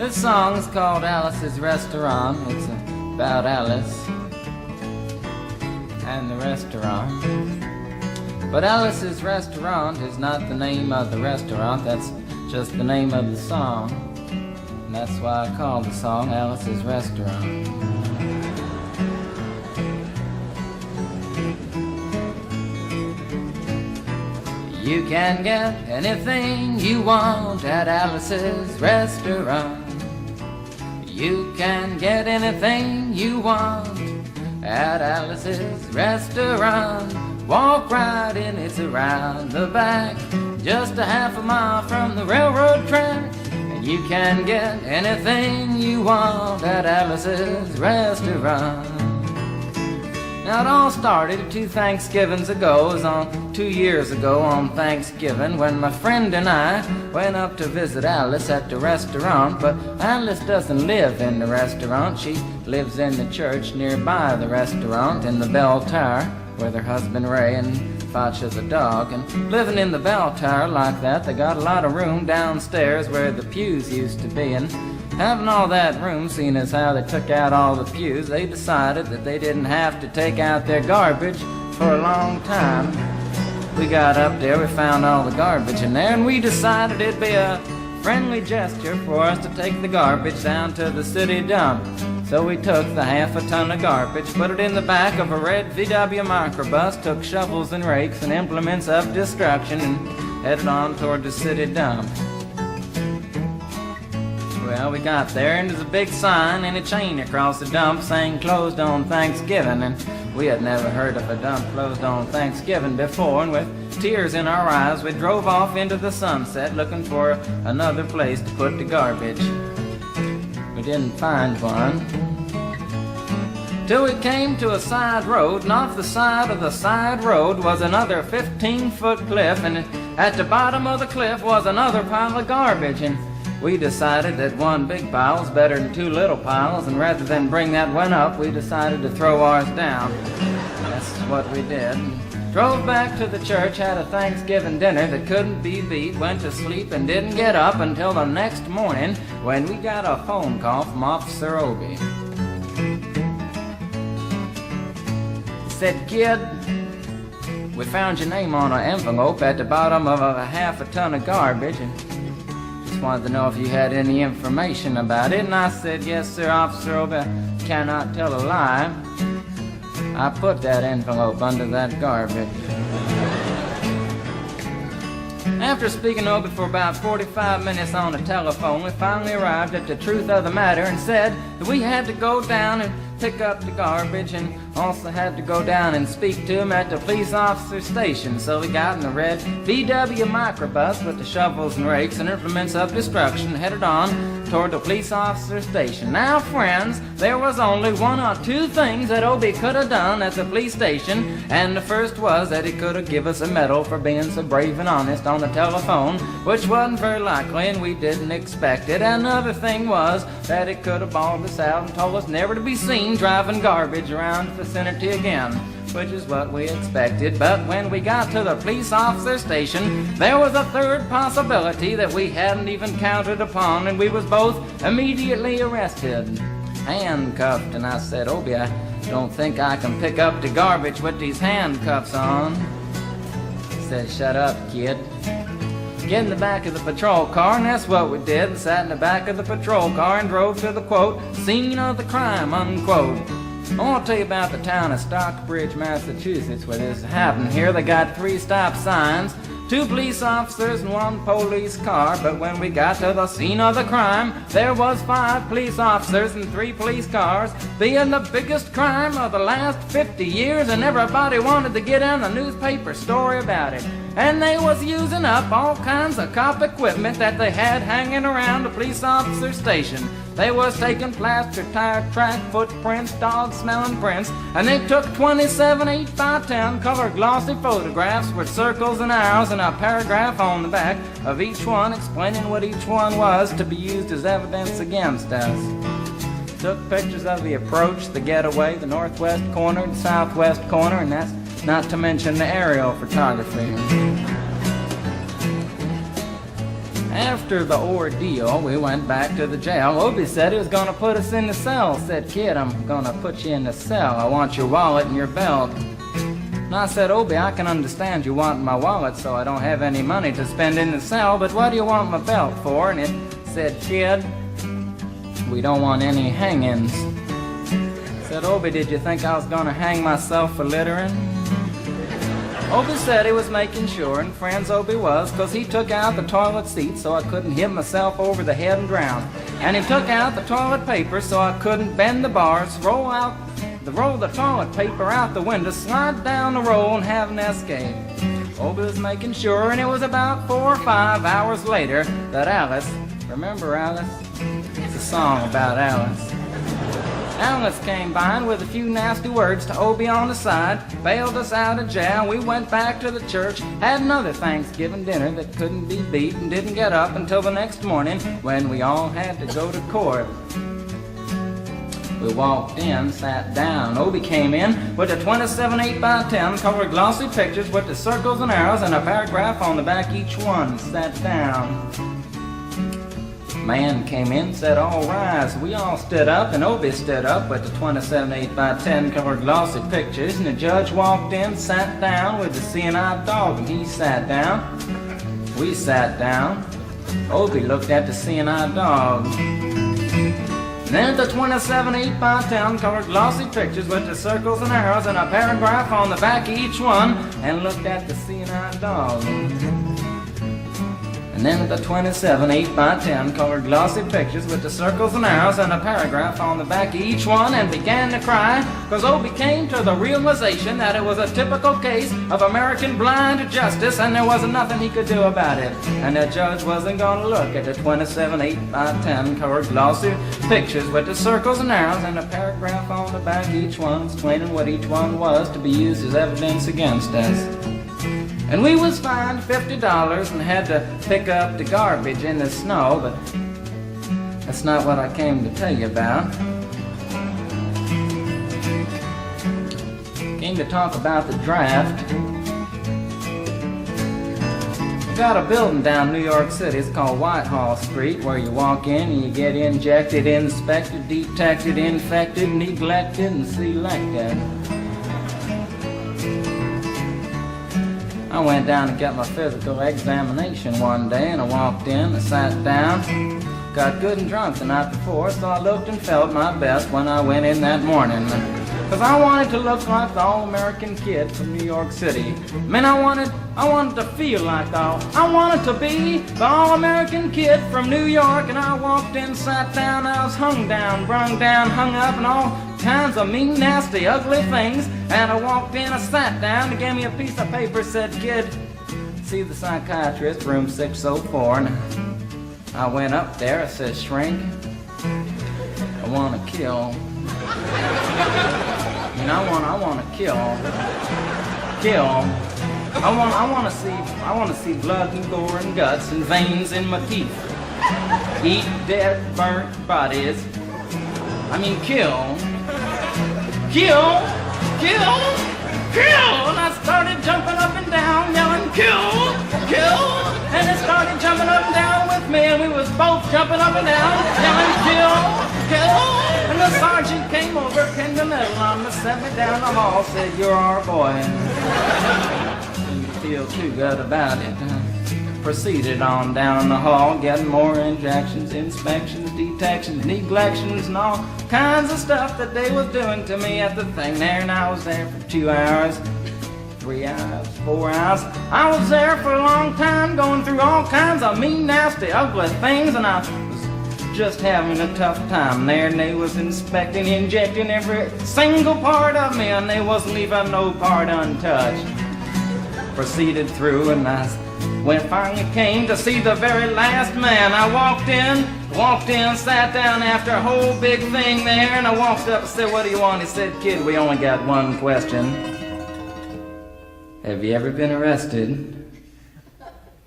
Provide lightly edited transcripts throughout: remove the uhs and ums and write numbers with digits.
This song's called Alice's Restaurant. It's about Alice and the restaurant. But Alice's Restaurant is not the name of the restaurant, that's just the name of the song. And that's why I call the song Alice's Restaurant. You can get anything you want at Alice's Restaurant. You can get anything you want at Alice's Restaurant. Walk right in, it's around the back, just a half a mile from the railroad track. And you can get anything you want at Alice's Restaurant. Now it all started 2 Thanksgivings ago. It was on 2 years ago on Thanksgiving when my friend and I went up to visit Alice at the restaurant. But Alice doesn't live in the restaurant. She lives in the church nearby the restaurant in the bell tower with her husband Ray and Facha the dog. And living in the bell tower like that, they got a lot of room downstairs where the pews used to be. And having all that room, seeing as how they took out all the pews, they decided that they didn't have to take out their garbage for a long time. We got up there, we found all the garbage in there, and we decided it'd be a friendly gesture for us to take the garbage down to the city dump. So we took the half a ton of garbage, put it in the back of a red VW microbus, took shovels and rakes and implements of destruction, and headed on toward the city dump. Well, we got there, and there's a big sign and a chain across the dump saying closed on Thanksgiving, and we had never heard of a dump closed on Thanksgiving before, and with tears in our eyes we drove off into the sunset looking for another place to put the garbage. We didn't find one till we came to a side road, and off the side of the side road was another 15-foot cliff, and at the bottom of the cliff was another pile of garbage. And we decided that one big pile was better than 2 little piles, and rather than bring that one up, we decided to throw ours down. That's what we did. Drove back to the church, had a Thanksgiving dinner that couldn't be beat, went to sleep and didn't get up until the next morning when we got a phone call from Officer Obie. He said, "Kid, we found your name on an envelope at the bottom of a half a ton of garbage, and just wanted to know if you had any information about it." And I said, "Yes, sir, Officer Obie, I cannot tell a lie. I put that envelope under that garbage." After speaking to Obie for about 45 minutes on the telephone, we finally arrived at the truth of the matter and said that we had to go down and pick up the garbage, and also had to go down and speak to him at the police officer station. So we got in a red VW microbus with the shovels and rakes and implements of destruction, headed on toward the police officer station. Now, friends, there was only 1 or 2 things that Obie could have done at the police station, and the first was that he could have given us a medal for being so brave and honest on the telephone, which wasn't very likely, and we didn't expect it. Another thing was that he could have bawled us out and told us never to be seen driving garbage around the vicinity again, which is what we expected. But when we got to the police officer station, there was a third possibility that we hadn't even counted upon, and we was both immediately arrested, handcuffed. And I said, "Obie, I don't think I can pick up the garbage with these handcuffs on." He said, "Shut up, kid. Get in the back of the patrol car," and that's what we did. Sat in the back of the patrol car and drove to the, quote, "scene of the crime," unquote. I want to tell you about the town of Stockbridge, Massachusetts, where this happened. Here they got 3 stop signs, 2 police officers and 1 police car. But when we got to the scene of the crime, there was 5 police officers and 3 police cars, being the biggest crime of the last 50 years, and everybody wanted to get in a newspaper story about it. And they was using up all kinds of cop equipment that they had hanging around the police officer station. They was taking plaster tire track footprints, dog-smelling prints, and they took 27 8x10 color glossy photographs with circles and arrows and a paragraph on the back of each one explaining what each one was to be used as evidence against us. Took pictures of the approach, the getaway, the northwest corner, the southwest corner, and that's not to mention the aerial photography. After the ordeal, we went back to the jail. Obie said he was going to put us in the cell. Said, "Kid, I'm going to put you in the cell. I want your wallet and your belt." And I said, "Obie, I can understand you want my wallet so I don't have any money to spend in the cell, but what do you want my belt for?" And it said, "Kid, we don't want any hangings." I said, "Obie, did you think I was going to hang myself for littering?" Obie said he was making sure, and friends Obie was, 'cause he took out the toilet seat so I couldn't hit myself over the head and drown. And he took out the toilet paper so I couldn't bend the bars, roll the toilet paper out the window, slide down the roll and have an escape. Obie was making sure, and it was about 4 or 5 hours later that Alice, remember Alice? It's a song about Alice. Alice came by and with a few nasty words to Obie on the side, bailed us out of jail. We went back to the church, had another Thanksgiving dinner that couldn't be beat, and didn't get up until the next morning when we all had to go to court. We walked in, sat down. Obie came in with a 27 8x10 colored glossy pictures with the circles and arrows and a paragraph on the back each one. Sat down. Man came in, said, "All rise." We all stood up, and Obie stood up with the 27 8x10 colored glossy pictures, and the judge walked in, sat down with the seeing-eyed dog, and he sat down. We sat down. Obie looked at the seeing-eyed dog. And then the 27 8x10 colored glossy pictures with the circles and arrows and a paragraph on the back of each one, and looked at the seeing-eyed dog. And then the 27 8x10 colored glossy pictures with the circles and arrows and a paragraph on the back of each one, and began to cry, 'cause Obie came to the realization that it was a typical case of American blind justice, and there wasn't nothing he could do about it. And the judge wasn't going to look at the 27 8x10 colored glossy pictures with the circles and arrows and a paragraph on the back of each one, explaining what each one was to be used as evidence against us. And we was fined $50 and had to pick up the garbage in the snow, but that's not what I came to tell you about. Came to talk about the draft. We got a building down New York City. It's called Whitehall Street, where you walk in and you get injected, inspected, detected, infected, neglected, and selected. I went down to get my physical examination one day, and I walked in, I sat down, got good and drunk the night before, so I looked and felt my best when I went in that morning. 'Cause I wanted to look like the all-American kid from New York City. Man, I wanted to feel like I wanted to be the all-American kid from New York. And I walked in, sat down, I was hung down, brung down, hung up, and all kinds of mean, nasty, ugly things. And I walked in, I sat down, they gave me a piece of paper, said, "Kid, see the psychiatrist, room 604. And I went up there, I said, "Shrink, I want to kill. I mean, I want to kill. I want to see blood and gore and guts and veins in my teeth. Eat dead, burnt bodies. I mean, kill. And I started jumping up and down, yelling, kill. And it started jumping up and down with me, and we was both jumping up and down, yelling, kill. And the sergeant came over, pinned the medal on me, sent me down the hall, said, "You're our boy." Didn't feel too good about it. Proceeded on down the hall, getting more injections, inspections, detections, neglections, and all kinds of stuff that they was doing to me at the thing there. And I was there for 2 hours, 3 hours, 4 hours. I was there for a long time, going through all kinds of mean, nasty, ugly things, and I was just having a tough time there. And they was inspecting, injecting every single part of me, and they wasn't leaving no part untouched. Proceeded through, and when finally came to see the very last man, I walked in, sat down after a whole big thing there, and I walked up and said, "What do you want?" He said, "Kid, we only got one question. Have you ever been arrested?"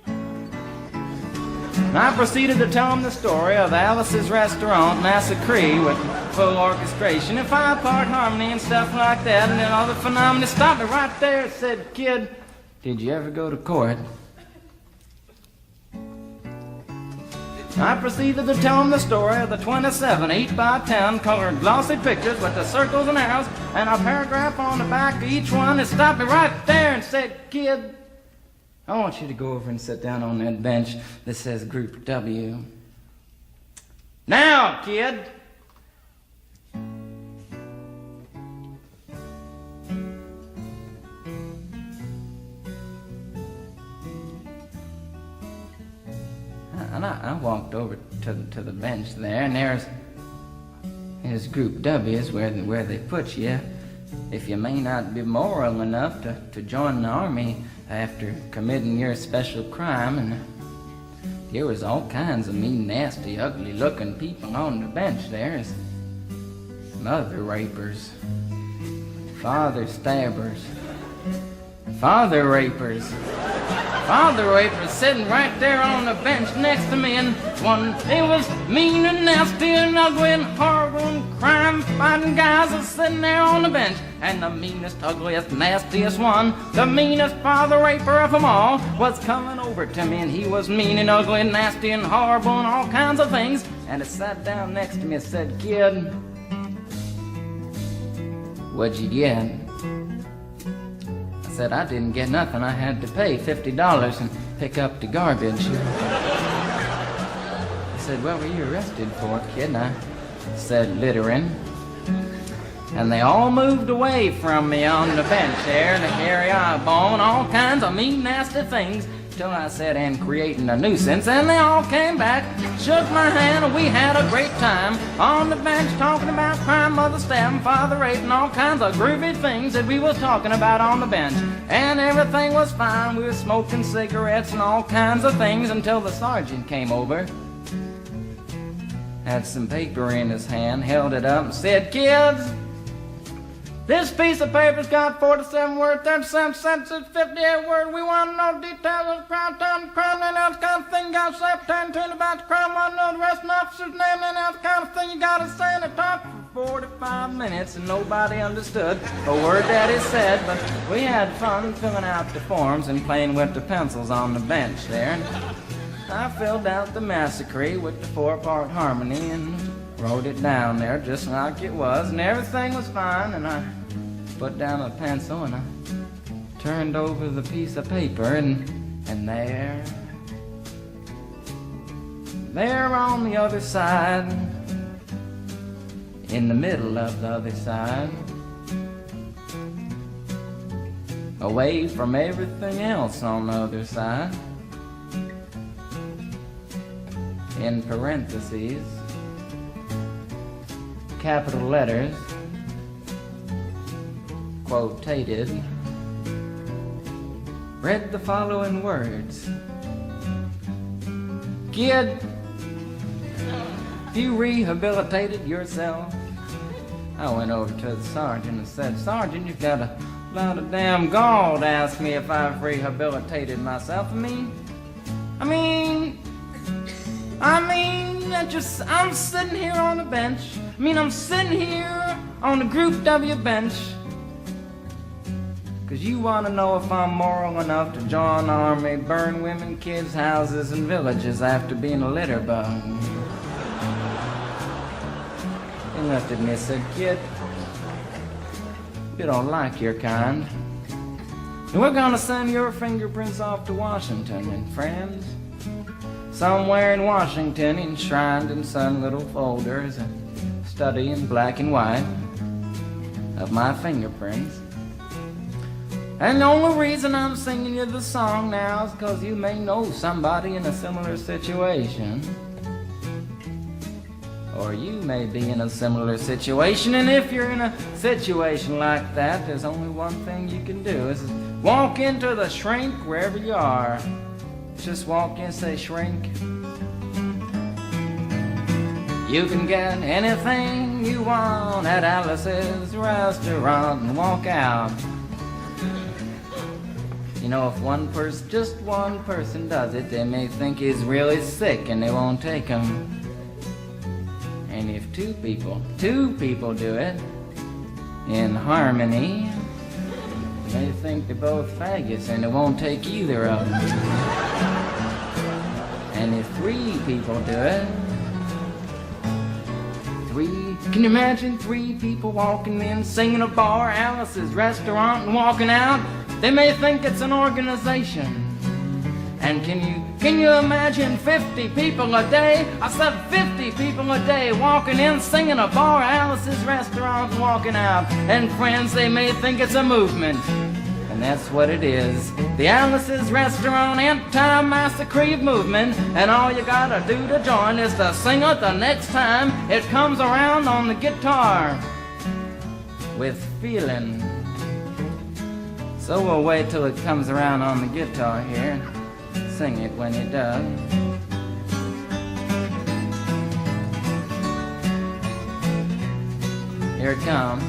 And I proceeded to tell him the story of Alice's restaurant, Massacre, with full orchestration and 5-part harmony and stuff like that, and then all the phenomena. Stopped me right there and said, "Kid, did you ever go to court?" I proceeded to tell him the story of the 27 8x10 colored glossy pictures with the circles and arrows and a paragraph on the back of each one. He stopped me right there and said, "Kid, I want you to go over and sit down on that bench that says Group W. Now, kid." And I walked over to the bench there, and there's Group W is where they put you if you may not be moral enough to join the army after committing your special crime. And there was all kinds of mean, nasty, ugly-looking people on the bench there. There's mother rapers, father stabbers, father rapers sitting right there on the bench next to me, and it was mean and nasty and ugly and horrible and crime-fighting guys are sitting there on the bench. And the meanest, ugliest, nastiest one, the meanest father raper of them all, was coming over to me, and he was mean and ugly and nasty and horrible and all kinds of things. And he sat down next to me and said, "Kid, what'd you get?" I said, "I didn't get nothing. I had to pay $50 and pick up the garbage." He said, "What were you arrested for, kid?" And I said, "Littering." And they all moved away from me on the bench there, the hairy eyeball and all kinds of mean, nasty things, till I said, "And creating a nuisance." And they all came back, shook my hand, and we had a great time on the bench talking about crime, mother stabbing, father raping, all kinds of groovy things that we was talking about on the bench. And everything was fine. We were smoking cigarettes and all kinds of things until the sergeant came over, had some paper in his hand, held it up and said, "Kids, this piece of paper's got 47 words, 37 sentences, 58 words. We want to know details of the crime, time, crime, and that kind of thing. You got to say pretend about the crime, want to know the rest of the officer's name, and that kind of thing. You got to say." And it talked for 45 minutes, and nobody understood a word that he said, but we had fun filling out the forms and playing with the pencils on the bench there. And I filled out the Massacre with the 4-part harmony and wrote it down there just like it was, and everything was fine. And I put down a pencil and I turned over the piece of paper, and there on the other side, in the middle of the other side, away from everything else on the other side, in parentheses, capital letters, quotated, read the following words: "Kid, you rehabilitated yourself." I went over to the sergeant and said, "Sergeant, you've got a lot of damn gall to ask me if I've rehabilitated myself. I'm sitting here on the bench. I'm sitting here on the Group W bench because you want to know if I'm moral enough to join the army, burn women, kids' houses, and villages after being a litter bug." He looked at me and said, "Kid, we don't like your kind. And we're going to send your fingerprints off to Washington, and friends, somewhere in Washington, enshrined in some little folder, is a study in black and white of my fingerprints. And the only reason I'm singing you the song now is because you may know somebody in a similar situation. Or you may be in a similar situation, and if you're in a situation like that, there's only one thing you can do, is walk into the shrink wherever you are. Just walk in and say, 'Shrink, you can get anything you want at Alice's restaurant,' and walk out. You know, if just one person does it, they may think he's really sick and they won't take him. And if two people do it in harmony, they think they're both faggots and they won't take either of them. And if 3 people do it, 3, can you imagine 3 people walking in, singing a bar, Alice's restaurant, and walking out? They may think it's an organization. And can you imagine 50 people a day? I said 50 people a day walking in, singing a bar, Alice's restaurant, and walking out. And friends, they may think it's a movement. And that's what it is. The Alice's Restaurant Anti-Massacre movement. And all you gotta do to join is to sing it the next time it comes around on the guitar. With feeling. So we'll wait till it comes around on the guitar here. Sing it when it does. Here it comes.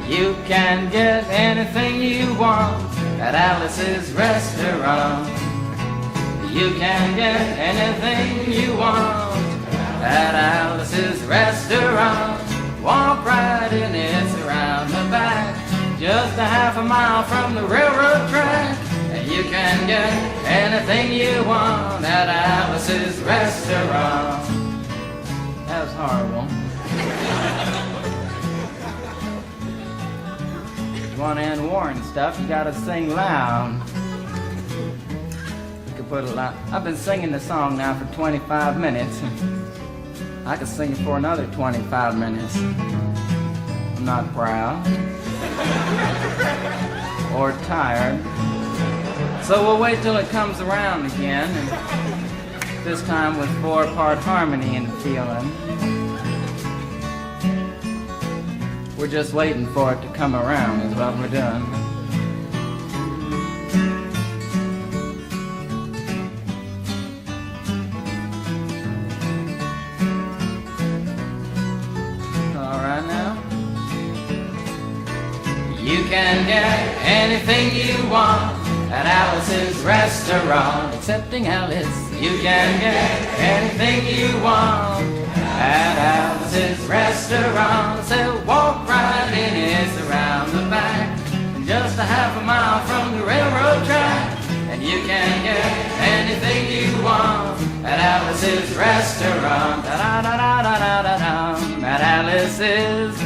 You can get anything you want at Alice's Restaurant. You can get anything you want at Alice's Restaurant. Walk right in, it's around the back, just a half a mile from the railroad track. And you can get anything you want at Alice's Restaurant. That was horrible. If you want to end war and stuff, you gotta sing loud. You could put a lot. I've been singing the song now for 25 minutes. I could sing it for another 25 minutes. I'm not proud or tired. So we'll wait till it comes around again, and this time with 4-part harmony and feeling. We're just waiting for it to come around is what we're doing. You can get anything you want at Alice's Restaurant. Excepting Alice. You can get anything you want at Alice's Restaurant. So walk right in, it's around the back, just a half a mile from the railroad track. And you can get anything you want at Alice's Restaurant. Da da da da da da da. At Alice's